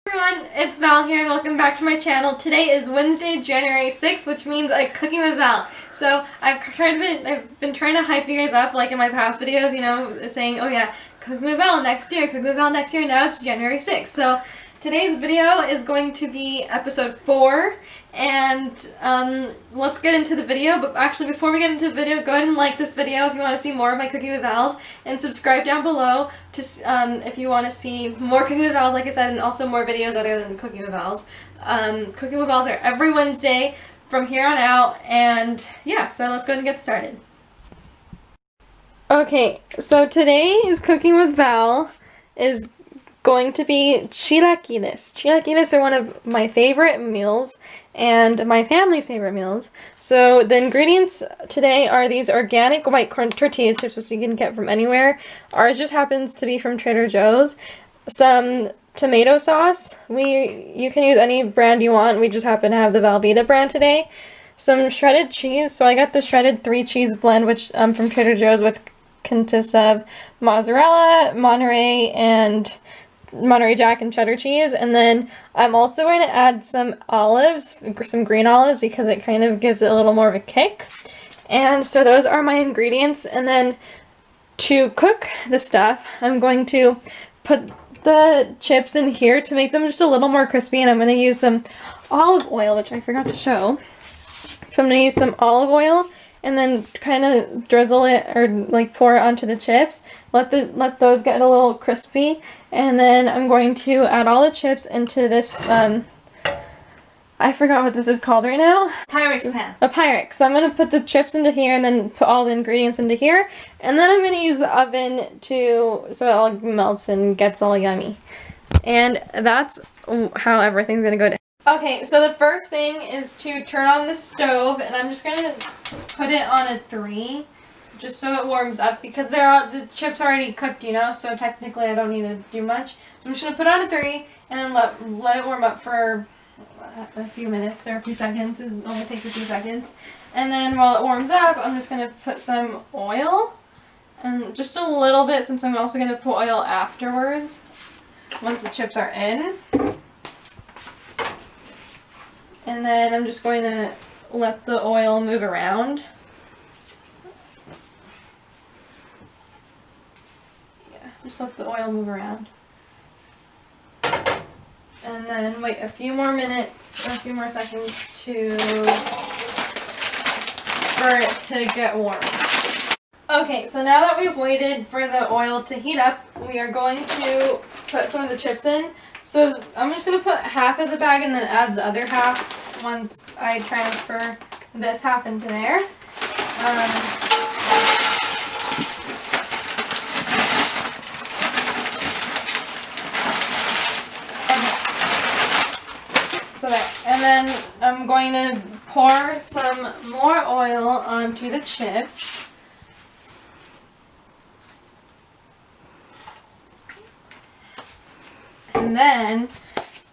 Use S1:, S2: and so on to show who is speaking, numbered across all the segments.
S1: Everyone, it's Val here and welcome back to my channel. Today is Wednesday, January 6th, which means I'm cooking with Val. So I've been trying to hype you guys up like in my past videos, you know, saying, oh yeah, cooking with Val next year, cooking with Val next year. Now it's January 6th. So today's video is going to be episode 4 and let's get into the video. But actually before we get into the video, go ahead and like this video if you want to see more of my cooking with Vals, and subscribe down below to if you want to see more cooking with Vals, like I said, and also more videos other than cooking with Vals. Cooking with Vals are every Wednesday from here on out, and yeah, so let's go ahead and get started. Okay, so today's cooking with Val is going to be chilaquiles. Chilaquiles are one of my favorite meals and my family's favorite meals. So the ingredients today are these organic white corn tortilla chips, which you can get from anywhere. Ours just happens to be from Trader Joe's. Some tomato sauce. You can use any brand you want. We just happen to have the Velveeta brand today. Some shredded cheese. So I got the shredded 3-cheese blend, which from Trader Joe's, which consists of mozzarella, Monterey Jack and cheddar cheese, and then I'm also going to add some olives, some green olives, because it kind of gives it a little more of a kick. And so those are my ingredients, and then to cook the stuff, I'm going to put the chips in here to make them just a little more crispy, and I'm going to use some olive oil, which I forgot to show. So I'm going to use some olive oil and then kind of drizzle it or like pour it onto the chips. Let those get a little crispy, and then I'm going to add all the chips into this I forgot what this is called right now.
S2: Pyrex pan.
S1: A Pyrex. So I'm going to put the chips into here and then put all the ingredients into here, and then I'm going to use the oven so it all melts and gets all yummy. And that's how everything's going to go down. Okay, so the first thing is to turn on the stove, and I'm just going to put it on a 3 just so it warms up, because the chips are already cooked, you know, so technically I don't need to do much. So I'm just going to put it on a 3 and then let it warm up for a few minutes or a few seconds. It only takes a few seconds. And then while it warms up, I'm just going to put some oil, and just a little bit, since I'm also going to put oil afterwards once the chips are in. And then I'm just going to let the oil move around. Yeah, just let the oil move around. And then wait a few more minutes or a few more seconds for it to get warm. Okay, so now that we've waited for the oil to heat up, we are going to put some of the chips in. So I'm just going to put half of the bag and then add the other half once I transfer this half into there. So there. And then I'm going to pour some more oil onto the chips. And then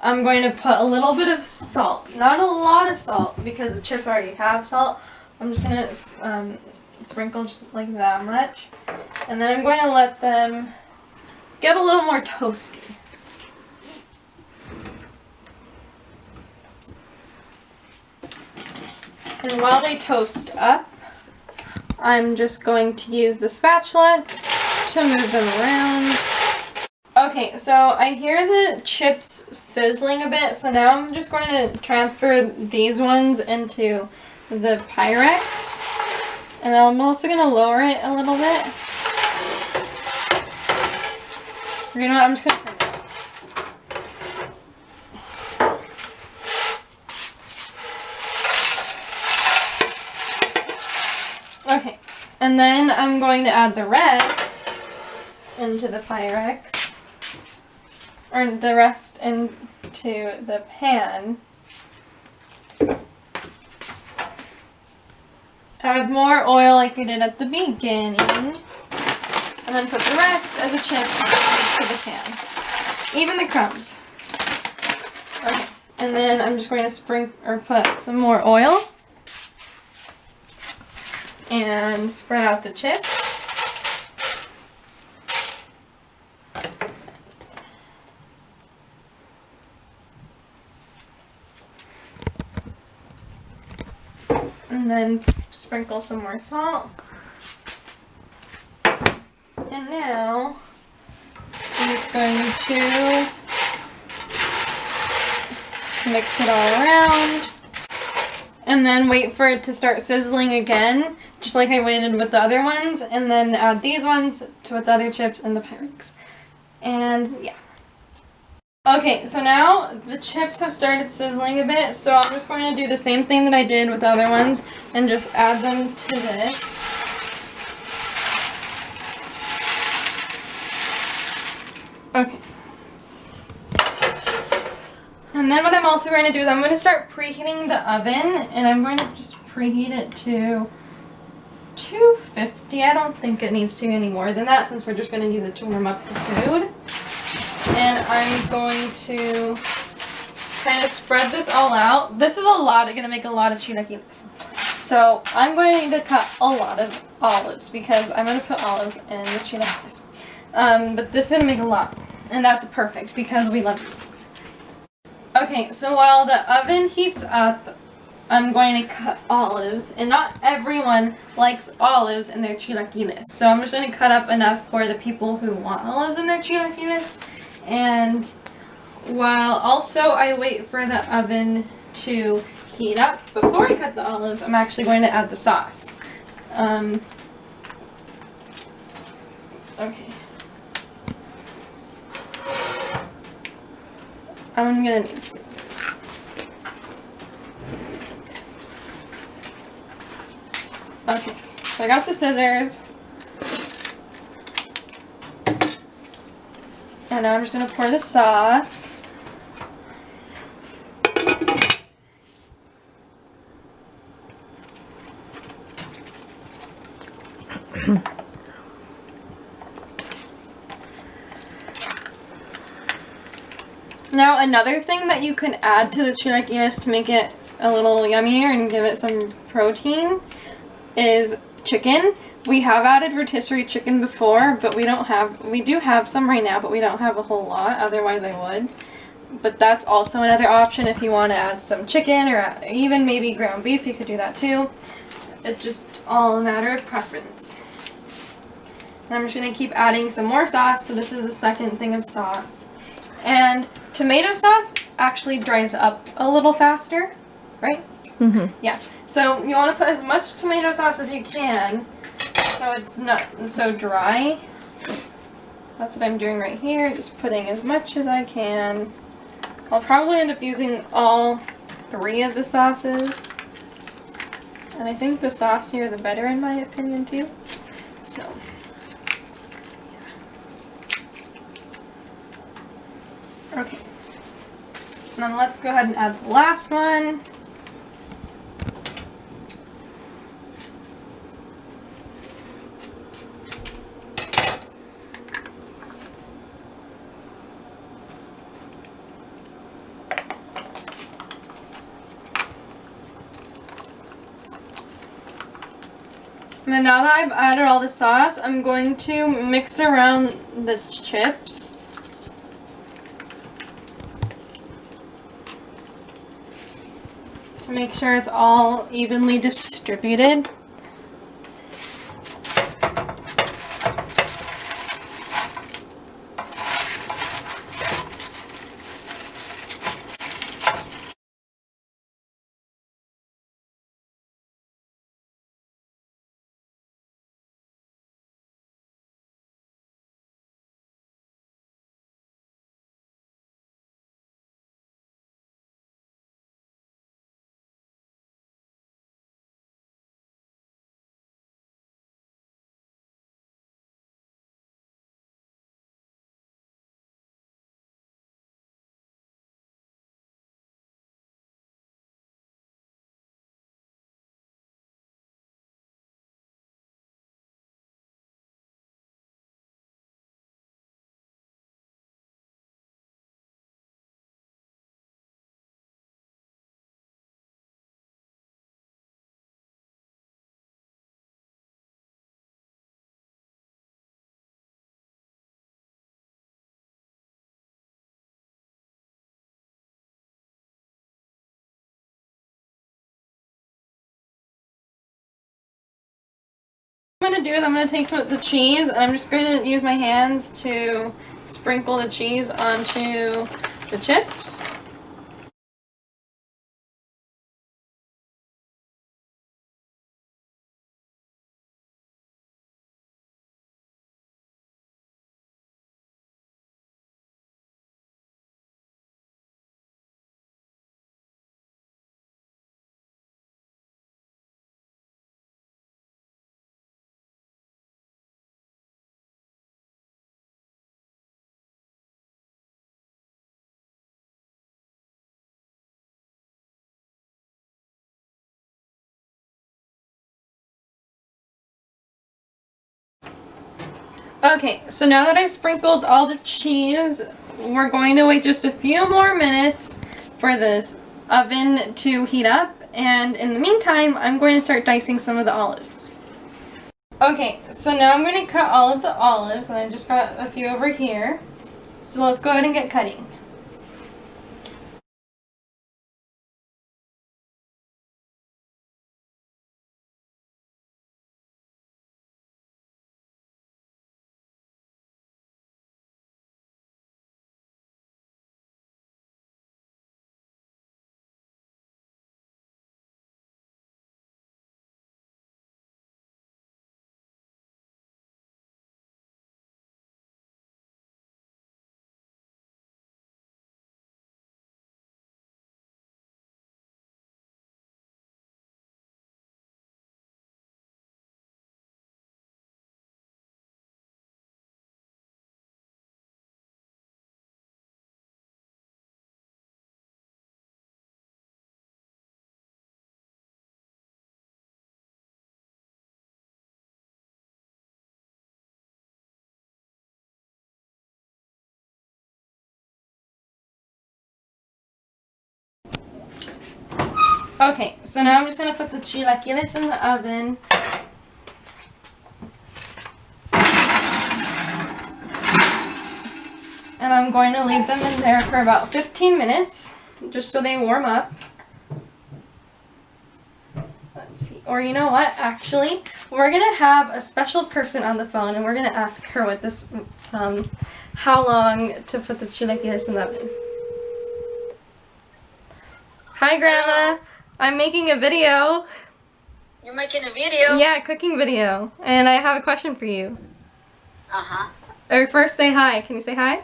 S1: I'm going to put a little bit of salt. Not a lot of salt, because the chips already have salt. I'm just going to sprinkle just like that much. And then I'm going to let them get a little more toasty. And while they toast up, I'm just going to use the spatula to move them around. Okay, so I hear the chips sizzling a bit, so now I'm just going to transfer these ones into the Pyrex. And I'm also going to lower it a little bit. You know what, I'm just going to turn it off. Okay, and then I'm going to add the rest into the Pyrex. Or the rest into the pan. Add more oil like we did at the beginning. And then put the rest of the chips into the pan. Even the crumbs. Okay. And then I'm just going to put some more oil. And spread out the chips. then sprinkle some more salt. And now I'm just going to mix it all around and then wait for it to start sizzling again, just like I waited with the other ones, and then add these ones to with the other chips and the Pyrex. And yeah. Okay, so now the chips have started sizzling a bit, so I'm just going to do the same thing that I did with the other ones and just add them to this. Okay. And then what I'm also going to do is I'm going to start preheating the oven, and I'm going to just preheat it to 250. I don't think it needs to be any more than that since we're just going to use it to warm up the food. And I'm going to kind of spread this all out. This is a lot. I'm going to make a lot of chilaquiles. So I'm going to cut a lot of olives because I'm going to put olives in the chilaquiles. But this is going to make a lot. And that's perfect because we love these things. Okay, so while the oven heats up, I'm going to cut olives. And not everyone likes olives in their chilaquiles. So I'm just going to cut up enough for the people who want olives in their chilaquiles. And while also I wait for the oven to heat up, before I cut the olives, I'm actually going to add the sauce. Okay. I'm gonna need some. Okay, so I got the scissors. And now I'm just going to pour the sauce. Now another thing that you can add to the chilaquiles to make it a little yummier and give it some protein is chicken. We have added rotisserie chicken before, but we do have some right now, but we don't have a whole lot, otherwise I would. But that's also another option if you want to add some chicken or even maybe ground beef, you could do that too. It's just all a matter of preference. And I'm just going to keep adding some more sauce, so this is the second thing of sauce. And tomato sauce actually dries up a little faster, right? Mm-hmm. Yeah. So you want to put as much tomato sauce as you can so it's not so dry. That's what I'm doing right here, just putting as much as I can. I'll probably end up using all 3 of the sauces. And I think the saucier the better in my opinion too. So, yeah. Okay. And then let's go ahead and add the last one. And then now that I've added all the sauce, I'm going to mix around the chips. To make sure it's all evenly distributed. What I'm going to do is I'm going to take some of the cheese and I'm just going to use my hands to sprinkle the cheese onto the chips. Okay, so now that I've sprinkled all the cheese, we're going to wait just a few more minutes for this oven to heat up, and in the meantime, I'm going to start dicing some of the olives. Okay, so now I'm going to cut all of the olives, and I just got a few over here. So let's go ahead and get cutting. Okay, so now I'm just going to put the chilaquiles in the oven. And I'm going to leave them in there for about 15 minutes, just so they warm up. Let's see, or you know what, actually, we're going to have a special person on the phone and we're going to ask her what this, how long to put the chilaquiles in the oven. Hi, Grandma. I'm making a video.
S2: You're making a video?
S1: Yeah, a cooking video. And I have a question for you.
S2: Uh-huh.
S1: Or first say hi. Can you say hi?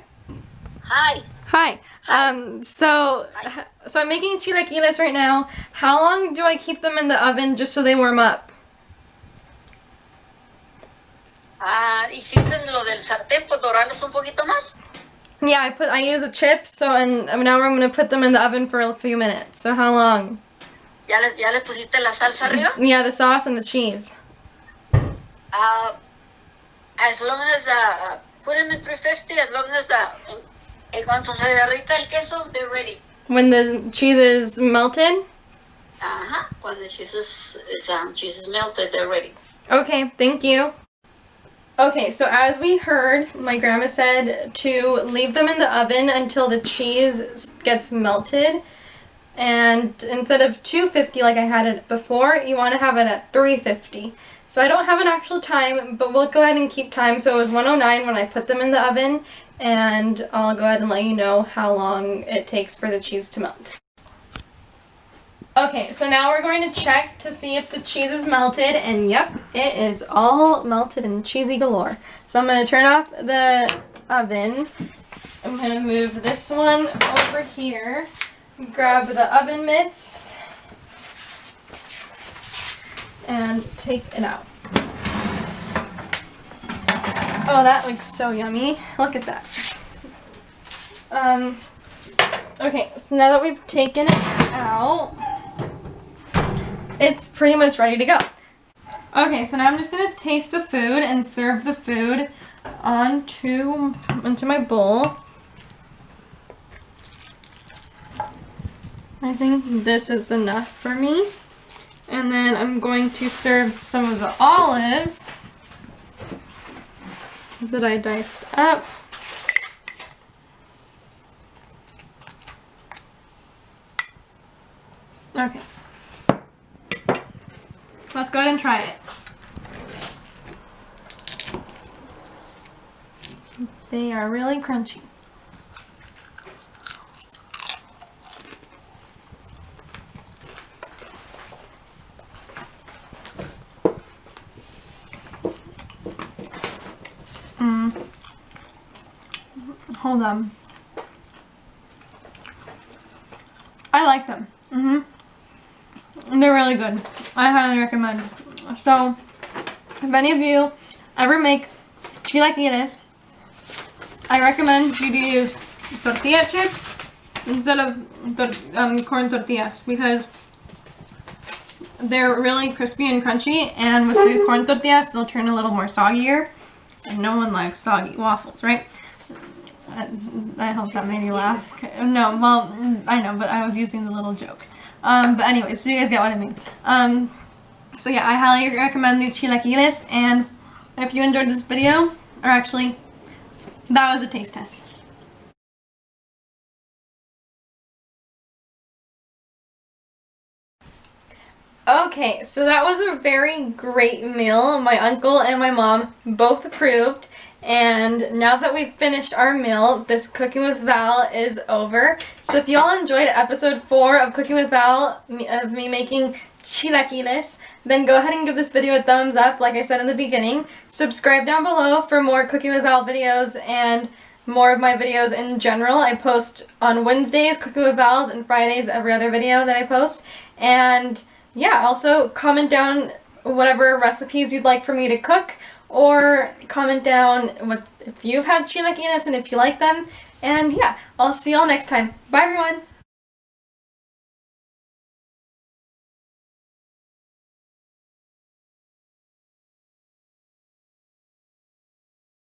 S2: Hi.
S1: Hi. So I'm making chilaquiles right now. How long do I keep them in the oven just so they warm up?
S2: ¿Hiciste lo del sartén por dorarlos un poquito más?
S1: Yeah, I use the chips, so and now I'm gonna put them in the oven for a few minutes. So how long?
S2: ¿Ya les pusiste la salsa arriba?
S1: Yeah, the sauce and the cheese.
S2: As long as put them in 350, as long as cuando se derrita el queso, they're ready.
S1: When the cheese is melted?
S2: Uh-huh. When the cheese is melted, they're ready.
S1: Okay, thank you. Okay, so as we heard, my grandma said to leave them in the oven until the cheese gets melted. And instead of 250 like I had it before, you want to have it at 350. So I don't have an actual time, but we'll go ahead and keep time. So it was 109 when I put them in the oven, and I'll go ahead and let you know how long it takes for the cheese to melt. Okay, so now we're going to check to see if the cheese is melted, and yep, it is all melted and cheesy galore. So I'm going to turn off the oven. I'm going to move this one over here, grab the oven mitts, and take it out. Oh, that looks so yummy. Look at that. Okay, so now that we've taken it out, it's pretty much ready to go. Okay, so now I'm just going to taste the food and serve the food into my bowl. I think this is enough for me. And then I'm going to serve some of the olives that I diced up. Okay. Let's go ahead and try it. They are really crunchy. Hold on. I like them. They're really good. I highly recommend. So, if any of you ever make chilaquiles, I recommend you to use tortilla chips instead of corn tortillas because they're really crispy and crunchy, and with the corn tortillas they'll turn a little more soggier, and no one likes soggy waffles, right? I hope that made you laugh. Okay. No, well, I know, but I was using the little joke. But anyways, so you guys get what I mean. So yeah, I highly recommend these chilaquiles, and if you enjoyed this video, or actually, that was a taste test. Okay, so that was a very great meal. My uncle and my mom both approved. And now that we've finished our meal, this Cooking with Val is over. So if y'all enjoyed episode 4 of Cooking with Val, of me making chilaquiles, then go ahead and give this video a thumbs up, like I said in the beginning. Subscribe down below for more Cooking with Val videos and more of my videos in general. I post on Wednesdays Cooking with Val's and Fridays every other video that I post. And yeah, also comment down whatever recipes you'd like for me to cook, or comment down if you've had chilaquiles and if you like them. And yeah, I'll see y'all next time. Bye everyone!